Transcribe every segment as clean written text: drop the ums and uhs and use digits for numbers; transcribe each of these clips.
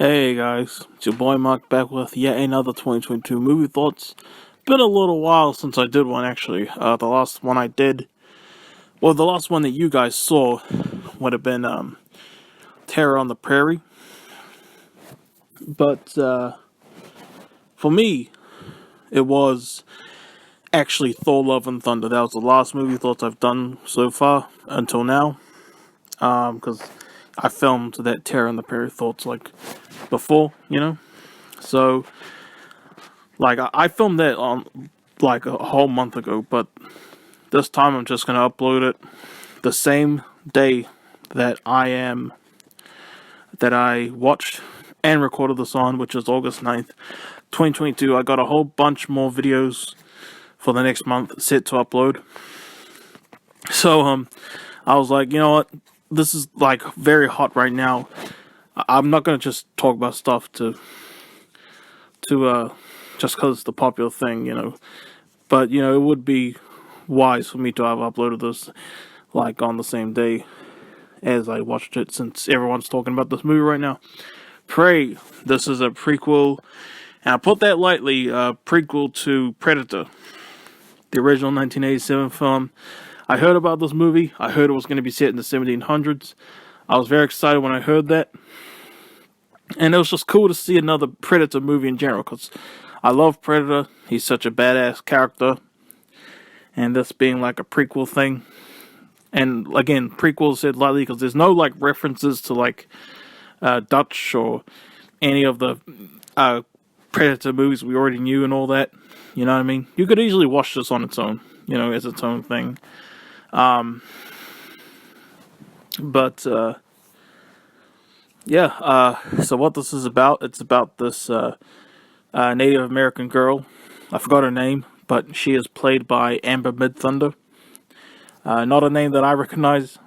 Hey guys, it's your boy Mark back with yet another 2022 movie thoughts. Been a little while since I did one actually. The last one I did, well, the last one that you guys saw would have been Terror on the Prairie. But for me, it was actually Thor: Love and Thunder. That was the last movie thoughts I've done so far until now. Because I filmed that Terror on the Prairie thoughts like before, So like I filmed that on like a whole month ago, but this time I'm just gonna upload it the same day that I watched and recorded this on, which is August 9th, 2022. I got a whole bunch more videos for the next month set to upload. So I was like, you know what? This is like very hot right now. I'm not gonna just talk about stuff to just because it's the popular thing. But it would be wise for me to have uploaded this like on the same day as I watched it, since everyone's talking about this movie right now. Prey. This is a prequel, and I put that lightly. Prequel to Predator, the original 1987 film. I heard about this movie. I heard it was going to be set in the 1700s. I was very excited when I heard that. And it was just cool to see another Predator movie in general, because I love Predator. He's such a badass character. And this being like a prequel thing. And again, prequel said lightly because there's no like references to like Dutch or any of the Predator movies we already knew and all that. You know what I mean? You could easily watch this on its own, as its own thing. So what this is about, it's about this Native American girl. I forgot her name, but she is played by Amber Midthunder. Not a name that I recognize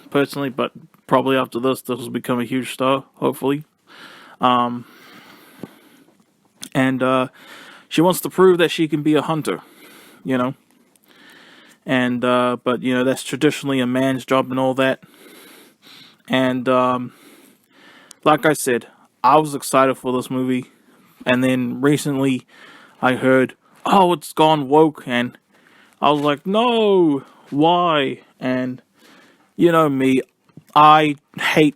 personally, but probably after this will become a huge star, hopefully. And she wants to prove that she can be a hunter, And, but, that's traditionally a man's job and all that. And, like I said, I was excited for this movie. And then recently I heard, oh, it's gone woke. And I was like, no, why? And, me, I hate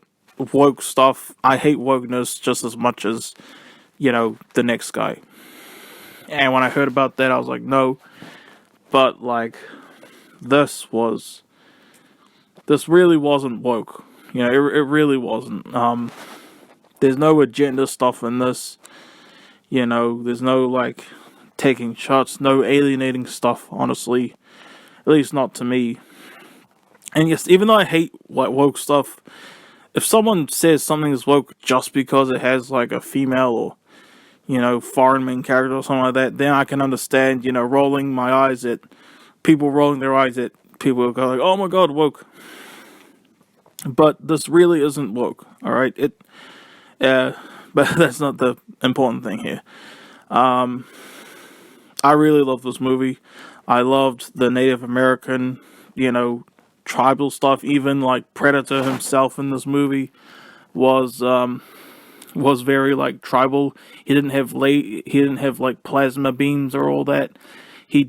woke stuff. I hate wokeness just as much as, the next guy. And when I heard about that, I was like, no. But, like, this really wasn't woke. It really wasn't. There's no agenda stuff in this. There's no, like, taking shots, no alienating stuff, honestly. At least not to me. And yes, even though I hate, like, woke stuff, if someone says something is woke just because it has, like, a female or, foreign main character or something like that, then I can understand, rolling my eyes at people rolling their eyes at people who go like, oh my god, woke. But this really isn't woke, alright? But that's not the important thing here. I really love this movie. I loved the Native American, tribal stuff. Even like Predator himself in this movie was very like tribal. He didn't have like plasma beams or all that. He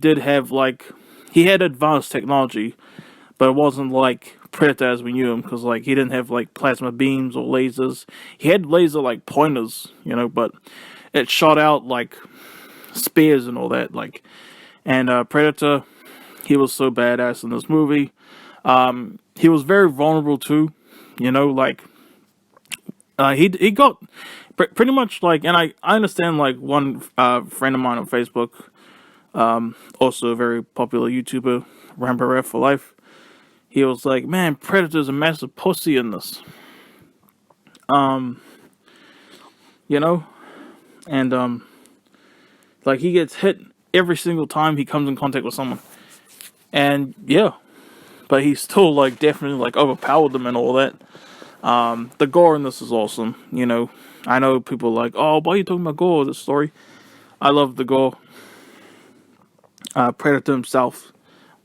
had advanced technology, but it wasn't like Predator as we knew him, because like he didn't have like plasma beams or lasers. He had laser like pointers, but it shot out like spears and all that. Like, and Predator, he was so badass in this movie. He was very vulnerable too, like he got pretty much like, and I understand like one friend of mine on Facebook, also a very popular YouTuber, Rambo for Life. He was like, man, Predator's a massive pussy in this. And, like, he gets hit every single time he comes in contact with someone. And, yeah. But he's still, like, definitely, like, overpowered them and all that. The gore in this is awesome, I know people are like, oh, why are you talking about gore, this story? I love the gore. Predator himself,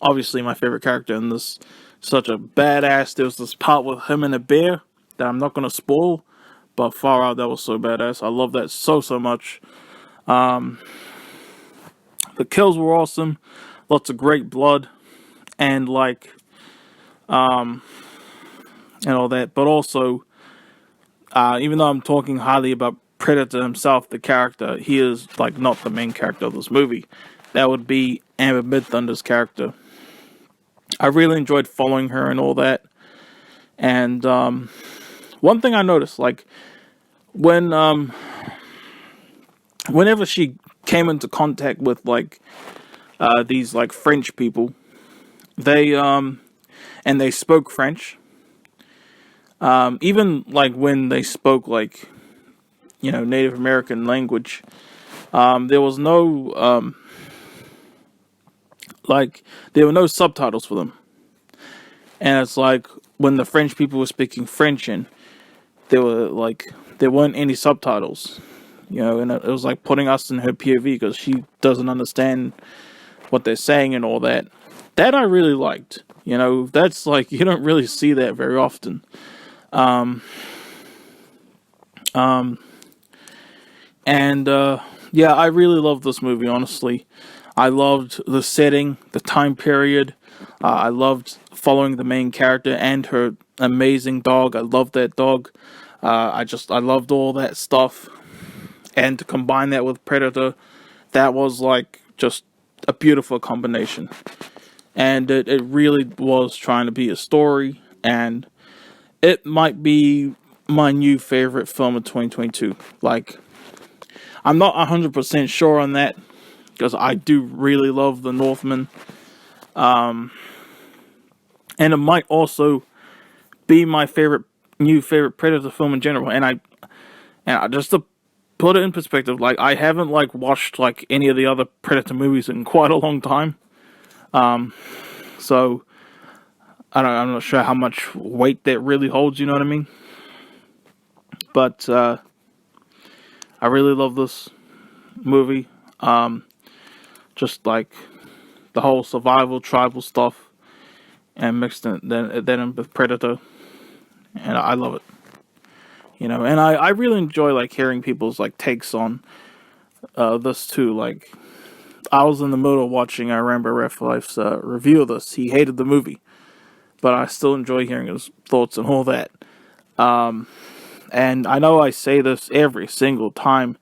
obviously my favorite character in this. Such a badass. There was this part with him and a bear that I'm not going to spoil, but far out, that was so badass. I love that so much. The kills were awesome. Lots of great blood. And like, and all that. But also, even though I'm talking highly about Predator himself, the character, he is like not the main character of this movie. That would be Amber Midthunder's character. I really enjoyed following her and all that. And one thing I noticed, like when whenever she came into contact with like these like French people, they and they spoke French. Even like when they spoke like, you know, Native American language, there was no like there were no subtitles for them. And it's like when the French people were speaking French and there weren't any subtitles, you know, and it was like putting us in her POV because she doesn't understand what they're saying and all that. That I really liked. You know, that's like, you don't really see that very often. Yeah, I really loved this movie, honestly. I loved the setting, the time period. I loved following the main character and her amazing dog. I loved that dog. I loved all that stuff. And to combine that with Predator, that was like just a beautiful combination. And it really was trying to be a story. And it might be my new favorite film of 2022. Like, I'm not 100% sure on that, because I do really love The Northman. And it might also be my new favorite Predator film in general. And I just to put it in perspective, like, I haven't like watched like any of the other Predator movies in quite a long time. So I'm not sure how much weight that really holds, you know what I mean? But I really love this movie. Just like the whole survival tribal stuff, and mixed in then with Predator, and I love it. You know, and I really enjoy like hearing people's like takes on this too. Like, I was in the middle of watching Rambo Ref Life's review of this. He hated the movie, but I still enjoy hearing his thoughts and all that. And I know I say this every single time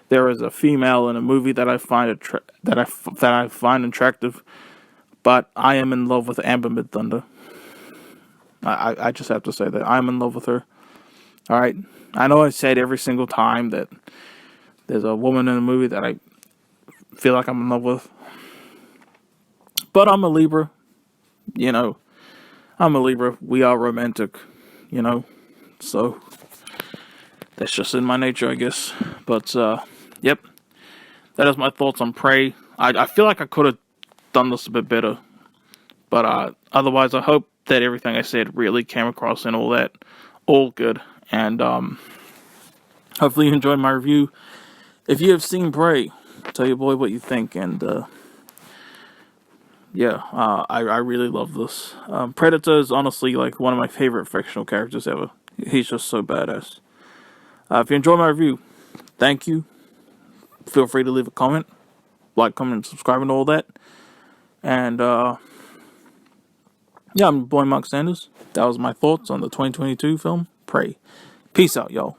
there is a female in a movie that I find that I find attractive, but I am in love with Amber Midthunder. I just have to say that I'm in love with her. All right, I know I say it every single time that there's a woman in a movie that I feel like I'm in love with, but I'm a Libra. You know, I'm a Libra. We are romantic. You know, so that's just in my nature, I guess. But yep, that is my thoughts on Prey. I feel like I could have done this a bit better, but otherwise, I hope that everything I said really came across and all that, all good. And hopefully you enjoyed my review. If you have seen Prey, tell your boy what you think. And I really love this. Predator is honestly like one of my favorite fictional characters ever. He's just so badass. If you enjoyed my review, thank you. Feel free to leave a comment, like, comment, and subscribe, and all that. And I'm your boy Mark Sanders. That was my thoughts on the 2022 film Prey. Peace out, y'all.